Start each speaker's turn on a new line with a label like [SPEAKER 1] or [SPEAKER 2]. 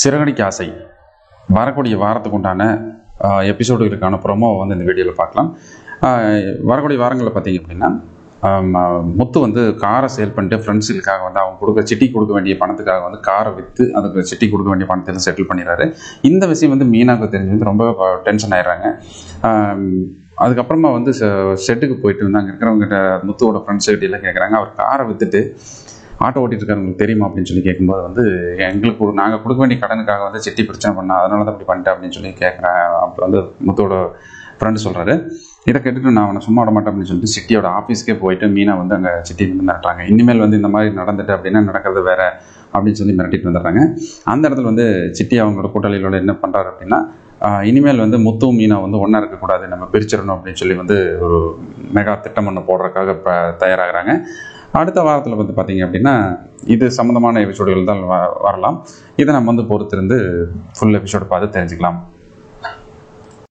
[SPEAKER 1] சிறகடிக்க ஆசை வரக்கூடிய வாரத்துக்கு உண்டான எபிசோடுகளுக்கான ப்ரோமோ வந்து இந்த வீடியோவில் பார்க்கலாம். வரக்கூடிய வாரங்களில் பார்த்தீங்க அப்படின்னா முத்து வந்து காரை சேல் பண்ணிட்டு ஃப்ரெண்ட்ஸுக்காக வந்து அவங்க சிட்டி கொடுக்க வேண்டிய பணத்துக்காக வந்து காரை விற்று அதுக்கு சிட்டி கொடுக்க வேண்டிய பணத்தை செட்டில் பண்ணிடுறாரு. இந்த விஷயம் வந்து மீனாவுக்கு தெரிஞ்சு வந்து ரொம்ப டென்ஷன் ஆயிடுறாங்க. அதுக்கப்புறமா வந்து செட்டுக்கு போயிட்டு வந்து அங்கே இருக்கிறவங்ககிட்ட முத்துவோட ஃப்ரெண்ட்ஸுக்கிட்ட எல்லாம் கேட்குறாங்க, அவர் காரை விற்றுட்டு ஆட்டோ ஓட்டிட்டு இருக்காரு உங்களுக்கு தெரியுமா அப்படின்னு சொல்லி கேட்கும்போது வந்து எங்களுக்கு நாங்கள் கொடுக்க வேண்டிய கடனுக்காக வந்து சிட்டி பிரச்சனை பண்ணா அதனால தான் அப்படி பண்ணிட்டேன் அப்படின்னு சொல்லி கேட்குறேன். அப்போ வந்து முத்தோட ஃப்ரெண்டு சொல்கிறாரு. இதை கேட்டுட்டு நான் அவனை சும்மா விட மாட்டேன் அப்படின்னு சொல்லிட்டு சிட்டியோட ஆஃபீஸ்க்கே போயிட்டு மீனை வந்து அங்கே சிட்டி வந்து மிரட்டுறாங்க. இனிமேல் வந்து இந்த மாதிரி நடந்துட்டு அப்படின்னா நடக்கிறது வேற அப்படின்னு சொல்லி மிரட்டிட்டு வந்துடுறாங்க. அந்த இடத்துல வந்து சிட்டி அவங்களோட கூட்டாளிகளோட என்ன பண்ணுறாரு அப்படின்னா, இனிமேல் வந்து முத்து மீனை வந்து ஒன்றா இருக்கக்கூடாது, நம்ம பிரிச்சிடணும் அப்படின்னு சொல்லி வந்து ஒரு மெகா திட்டம் ஒன்று போடுறதுக்காக இப்போ தயாராகிறாங்க. அடுத்த வாரத்தில் வந்து பார்த்தீங்க அப்படின்னா இது சம்மந்தமான எபிசோடுகள் தான் வரலாம். இதை நம்ம வந்து பொறுத்திருந்து ஃபுல் எபிசோடு பார்த்து தெரிஞ்சுக்கலாம்.